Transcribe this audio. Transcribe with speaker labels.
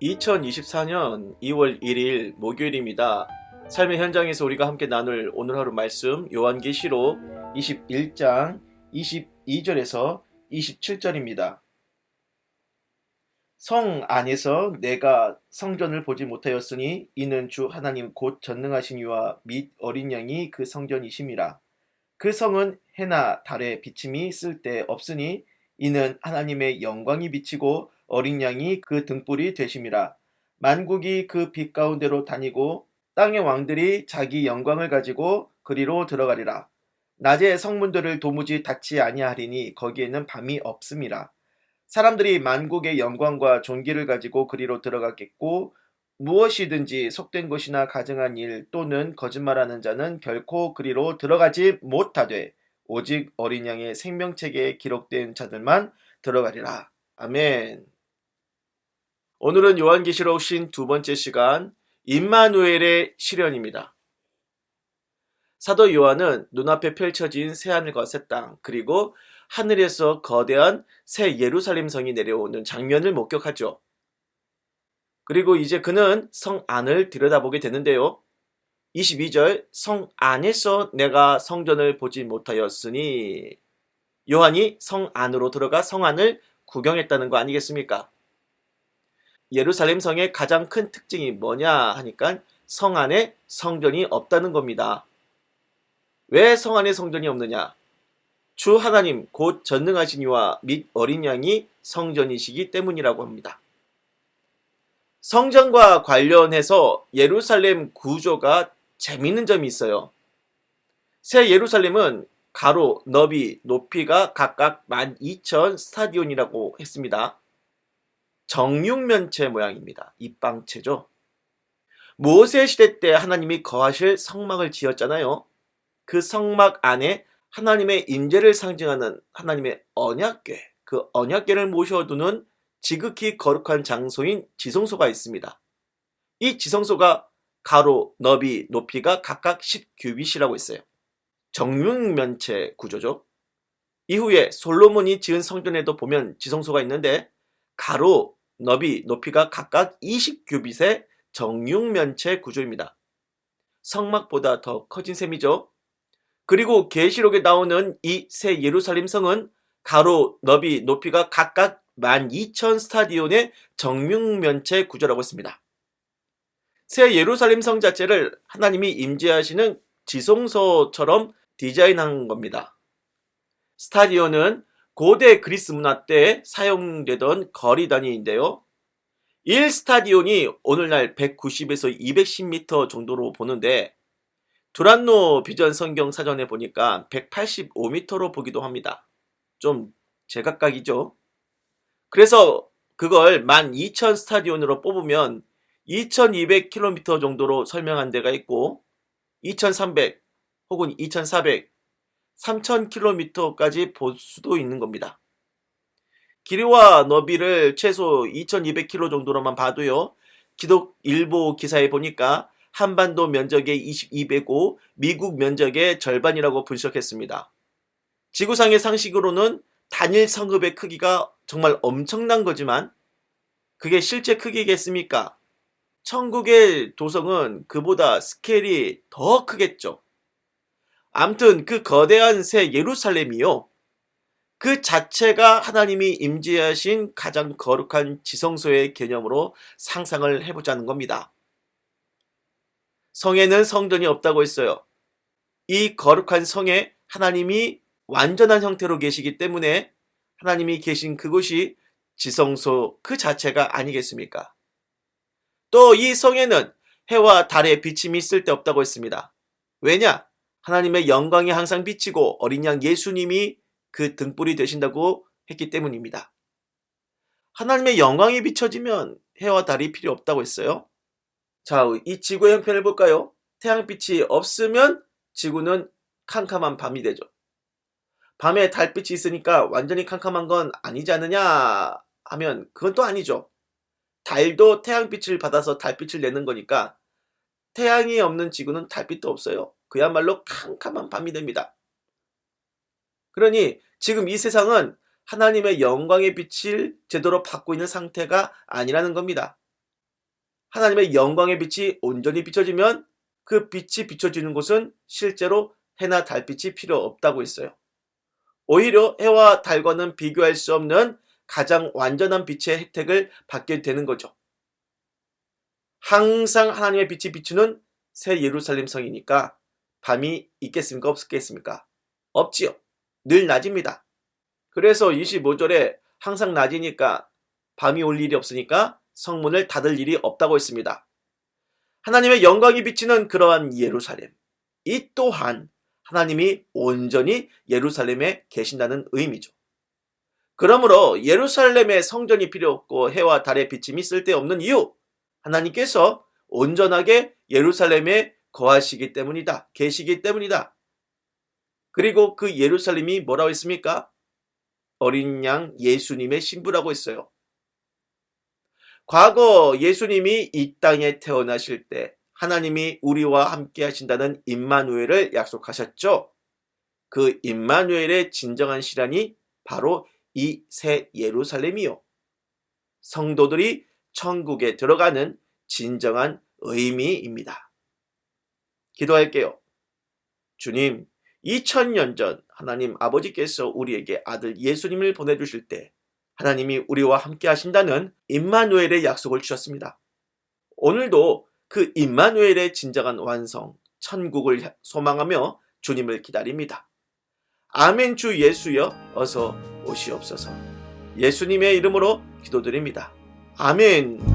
Speaker 1: 2024년 2월 1일 목요일입니다. 삶의 현장에서 우리가 함께 나눌 오늘 하루 말씀 요한계시록 21장 22절에서 27절입니다. 성 안에서 내가 성전을 보지 못하였으니 이는 주 하나님 곧 전능하신 이와 및 어린 양이 그 성전이심이라. 그 성은 해나 달의 비침이 쓸데 없으니 이는 하나님의 영광이 비치고 어린 양이 그 등불이 되심이라. 만국이 그 빛 가운데로 다니고 땅의 왕들이 자기 영광을 가지고 그리로 들어가리라. 낮에 성문들을 도무지 닫지 아니하리니 거기에는 밤이 없음이라. 사람들이 만국의 영광과 존귀를 가지고 그리로 들어가겠고 무엇이든지 속된 것이나 가증한 일 또는 거짓말하는 자는 결코 그리로 들어가지 못하되 오직 어린 양의 생명책에 기록된 자들만 들어가리라. 아멘. 오늘은 요한계시록 52번째 시간 임마누엘의 시련입니다. 사도 요한은 눈앞에 펼쳐진 새하늘과 새 땅 그리고 하늘에서 거대한 새 예루살렘 성이 내려오는 장면을 목격하죠. 그리고 이제 그는 성 안을 들여다보게 되는데요. 22절 성 안에서 내가 성전을 보지 못하였으니 요한이 성 안으로 들어가 성 안을 구경했다는 거 아니겠습니까? 예루살렘 성의 가장 큰 특징이 뭐냐 하니까 성 안에 성전이 없다는 겁니다. 왜 성 안에 성전이 없느냐? 주 하나님 곧 전능하신 이와 및 어린 양이 성전이시기 때문이라고 합니다. 성전과 관련해서 예루살렘 구조가 재미있는 점이 있어요. 새 예루살렘은 가로, 너비, 높이가 각각 12,000 스타디온이라고 했습니다. 정육면체 모양입니다. 입방체죠. 모세 시대 때 하나님이 거하실 성막을 지었잖아요. 그 성막 안에 하나님의 임재를 상징하는 하나님의 언약궤, 그 언약궤를 모셔두는 지극히 거룩한 장소인 지성소가 있습니다. 이 지성소가 가로, 너비, 높이가 각각 10규빗이라고 있어요. 정육면체 구조죠. 이후에 솔로몬이 지은 성전에도 보면 지성소가 있는데 가로, 너비, 높이가 각각 20규빗의 정육면체 구조입니다. 성막보다 더 커진 셈이죠. 그리고 계시록에 나오는 이 새 예루살렘 성은 가로, 너비, 높이가 각각 12,000 스타디온의 정육면체 구조라고 했습니다. 새 예루살렘 성 자체를 하나님이 임재하시는 지성소처럼 디자인한 겁니다. 스타디온은 고대 그리스 문화 때 사용되던 거리 단위인데요. 1스타디온이 오늘날 190에서 210m 정도로 보는데 두란노 비전 성경 사전에 보니까 185m로 보기도 합니다. 좀 제각각이죠. 그래서 그걸 12,000 스타디온으로 뽑으면 2200km 정도로 설명한 데가 있고 2300 혹은 2400, 3000km까지 볼 수도 있는 겁니다. 길이와 너비를 최소 2200km 정도로만 봐도요. 기독일보 기사에 보니까 한반도 면적의 22배고 미국 면적의 절반이라고 분석했습니다. 지구상의 상식으로는 단일 성읍의 크기가 정말 엄청난 거지만 그게 실제 크기겠습니까? 천국의 도성은 그보다 스케일이 더 크겠죠. 암튼 그 거대한 새 예루살렘이요. 그 자체가 하나님이 임재하신 가장 거룩한 지성소의 개념으로 상상을 해보자는 겁니다. 성에는 성전이 없다고 했어요. 이 거룩한 성에 하나님이 완전한 형태로 계시기 때문에 하나님이 계신 그곳이 지성소 그 자체가 아니겠습니까? 또 이 성에는 해와 달의 비침이 쓸데없다고 했습니다. 왜냐? 하나님의 영광이 항상 비치고 어린 양 예수님이 그 등불이 되신다고 했기 때문입니다. 하나님의 영광이 비춰지면 해와 달이 필요 없다고 했어요. 자, 이 지구의 형편을 볼까요? 태양빛이 없으면 지구는 캄캄한 밤이 되죠. 밤에 달빛이 있으니까 완전히 캄캄한 건 아니지 않느냐 하면 그건 또 아니죠. 달도 태양빛을 받아서 달빛을 내는 거니까 태양이 없는 지구는 달빛도 없어요. 그야말로 캄캄한 밤이 됩니다. 그러니 지금 이 세상은 하나님의 영광의 빛을 제대로 받고 있는 상태가 아니라는 겁니다. 하나님의 영광의 빛이 온전히 비춰지면 그 빛이 비춰지는 곳은 실제로 해나 달빛이 필요 없다고 했어요. 오히려 해와 달과는 비교할 수 없는 가장 완전한 빛의 혜택을 받게 되는 거죠. 항상 하나님의 빛이 비추는 새 예루살렘 성이니까 밤이 있겠습니까? 없겠습니까? 없지요. 늘 낮입니다. 그래서 25절에 항상 낮이니까 밤이 올 일이 없으니까 성문을 닫을 일이 없다고 했습니다. 하나님의 영광이 비치는 그러한 예루살렘, 이 또한 하나님이 온전히 예루살렘에 계신다는 의미죠. 그러므로 예루살렘에 성전이 필요 없고 해와 달의 비침이 쓸데없는 이유, 하나님께서 온전하게 예루살렘에 거하시기 때문이다. 계시기 때문이다. 그리고 그 예루살렘이 뭐라고 했습니까? 어린 양 예수님의 신부라고 했어요. 과거 예수님이 이 땅에 태어나실 때 하나님이 우리와 함께 하신다는 임마누엘을 약속하셨죠. 그 임마누엘의 진정한 실현이 바로 이 새 예루살렘이요. 성도들이 천국에 들어가는 진정한 의미입니다. 기도할게요. 주님, 2000년 전 하나님 아버지께서 우리에게 아들 예수님을 보내주실 때 하나님이 우리와 함께 하신다는 임마누엘의 약속을 주셨습니다. 오늘도 그 임마누엘의 진정한 완성, 천국을 소망하며 주님을 기다립니다. 아멘. 주 예수여 어서 오시옵소서. 예수님의 이름으로 기도드립니다. 아멘.